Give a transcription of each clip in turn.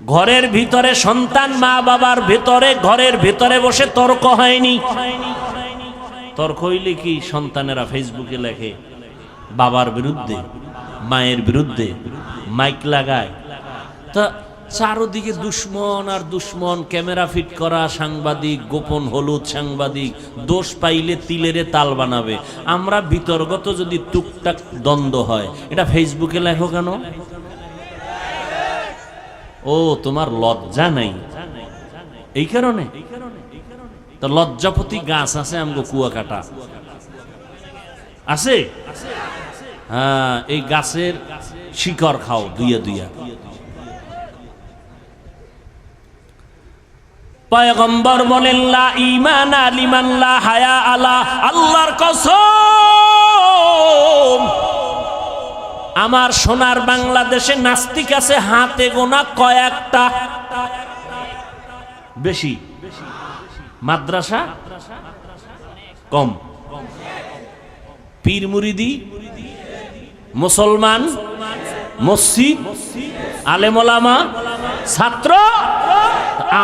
ঘরের ভিতরে সন্তান মা বাবার ভিতরে ঘরের ভিতরে বসে তর্ক হয়নি। তর্ক হইলে কি সন্তানেরা ফেসবুকে লেখে বাবার বিরুদ্ধে মায়ের বিরুদ্ধে, মাইক লাগায়। তা চারদিকে দুশ্মন আর দুশ্মন, ক্যামেরা ফিট করা সাংবাদিক, গোপন হলুদ সাংবাদিক, দোষ পাইলে তিলেরে তাল বানাবে। আমরা বিতর্কত যদি টুকটাক দ্বন্দ্ব হয়, এটা ফেসবুকে লেখো কেন? ও তোমার লজ্জা নাই এই কারণে। তো লজ্জাপতি গাছ আছে আমগো কুয়াকাটা আছে, হ্যাঁ, এই গাছের শিকড় খাও দুইয়া দুইয়া। পয়গম্বর বলেন লা ঈমান লিমান লা হায়া আলা, আল্লাহর কসম আমার সোনার বাংলাদেশে নাস্তিক আছে হাতে গোনা কয়েকটা, বেশি মাদ্রাসা কম, পীর মুরিদি মুসলমান, মসজিদ, আলেম ওলামা, ছাত্র।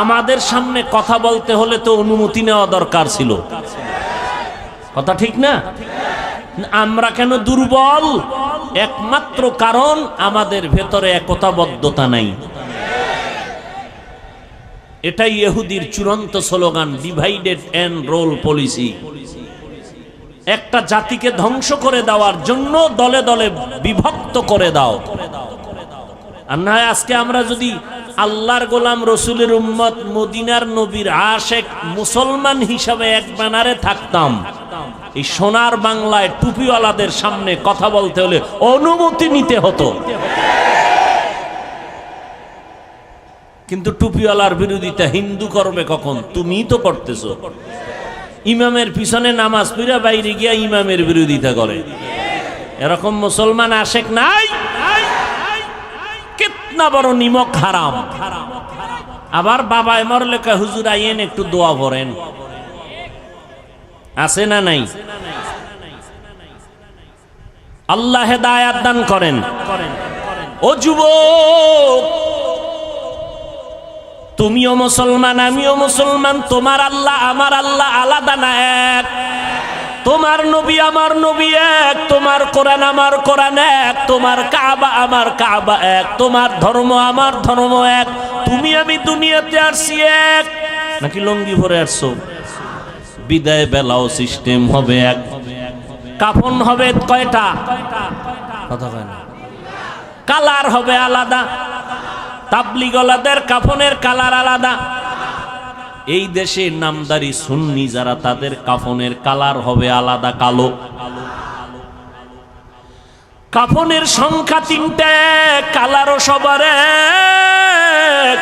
আমাদের সামনে কথা বলতে হলে তো অনুমতি নেওয়া দরকার ছিল, কথা ঠিক না? আমরা কেন দুর্বল? একমাত্র কারণ আমাদের ভেতরে একতাবদ্ধতা নাই। এটাই ইহুদির চূড়ান্ত slogan, divided and rule policy. একটা জাতিকে ধ্বংস করে দেওয়ার জন্য দলে দলে বিভক্ত করে দাও। আর না আজকে আমরা যদি আল্লাহর গোলাম, রসুলের উম্মত, মদিনার নবীর আশেক মুসলমান হিসাবে এক ব্যানারে থাকতাম, এই সোনার বাংলায় টুপিওয়ালাদের সামনে কথা বলতে হলে অনুমতি নিতে হতো। কিন্তু টুপিওয়ালার বিরোধিতা হিন্দু করবে কখন? তুমিই তো করতেছো। ইমামের পিছনে নামাজ পড়া বাইরে গিয়া ইমামের বিরোধিতা করে, এরকম মুসলমান আশেক নাই? কিতনা বড় নিমক হারাম। আবার বাবায় মরলে কয় হুজুর আইয়েন একটু দোয়া ভরেন, আছে না নাই? আল্লাহ হেদায়াত দান করেন। ও যুবক, তুমিও মুসলমান আমিও মুসলমান, তোমার আল্লাহ আমার আল্লাহ আলাদা না এক। তোমার নবী আমার নবী এক, তোমার কোরআন আমার কোরআন এক, তোমার কাবা আমার কাবা এক, তোমার ধর্ম আমার ধর্ম এক। তুমি আমি দুনিয়াতে আসছি এক, নাকি লঙ্গি ভরে আসছো? বিদায় বেলাও সিস্টেম হবে এক, কাফন হবে কয়টা? কথা কয় না। কালার হবে আলাদা, তাবলিগলাদের কাফনের কালার আলাদা। এই দেশে নামদারি সুন্নি যারা, তাদের কাফনের কালার হবে আলাদা, কালো। কাফনের সংখ্যা 3টে, কালারও সবার এক।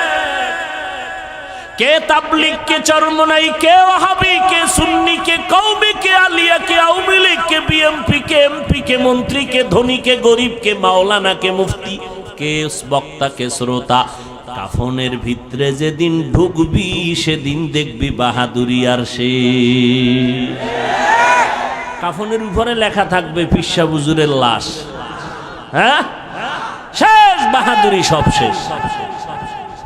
কে তাবলিগ, কে চরমনাই, কে ওয়াহাবি, কে সুন্নি, কে কওমি, কে আলিয়া, কে আওয়ামী লীগ, কে বিএমপি, কে এমপি, কে মন্ত্রী, কে ধনী, কে গরিব, কে মাওলানা, কে মুফতি, কে বক্তা, কে শ্রোতা। কাফনের ভিতরে যেদিন ঢুকবি সেদিন দেখবি বাহাদুরি আর সে। কাফনের উপরে লেখা থাকবে পিসা হুজুরের লাশ, হ্যাঁ, শেষ বাহাদুরি, সব শেষ।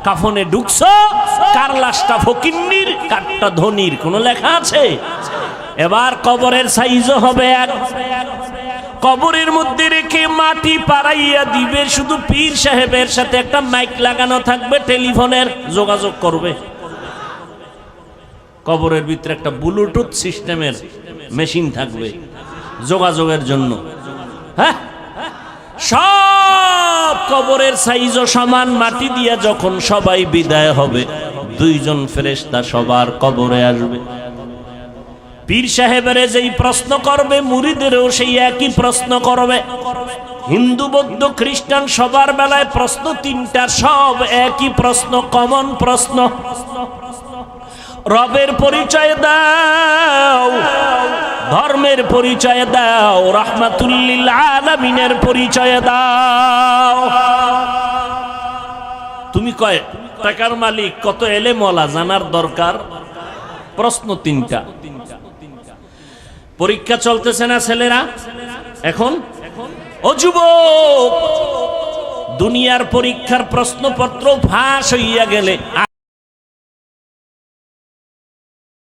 কাফনে ঢুকছো, কার লাশটা ফকিন্নির, কারটা ধনির, কোন লেখা আছে? এবার কবরের সাইজও হবে এক। কবরের মধ্যে রেখে মাটি পাড়াইয়া দিবে, শুধু পীর সাহেবের সাথে একটা মাইক লাগানো থাকবে, টেলিফোনের যোগাযোগ করবে। কবরের ভিতরে একটা ব্লুটুথ সিস্টেমের মেশিন থাকবে যোগাযোগের জন্য। হ্যাঁ, সব কবরের সাইজও সমান। মাটি দিয়া যখন সবাই বিদায় হবে, 2জন ফেরেশতা সবার কবরে আসবে। পীর সাহেবেরে যেই প্রশ্ন করবে, মুরিদেরও সেই একই প্রশ্ন করবে। হিন্দু বৌদ্ধ খ্রিস্টান সবার বেলায় প্রশ্ন 3টা, সব একই প্রশ্ন, কমন প্রশ্ন। রবের পরিচয় দাও, ধর্মের পরিচয় দাও, রাহমাতুল লিল আলামিনের পরিচয় দাও। তুমি কয় টাকার মালিক, কত এলেমওয়ালা, জানার দরকার। প্রশ্ন 3টা। পরীক্ষা চলতেছে না ছেলেরা এখন? ও যুবক, দুনিয়ার পরীক্ষার প্রশ্নপত্র ফাঁস হইয়া গেলে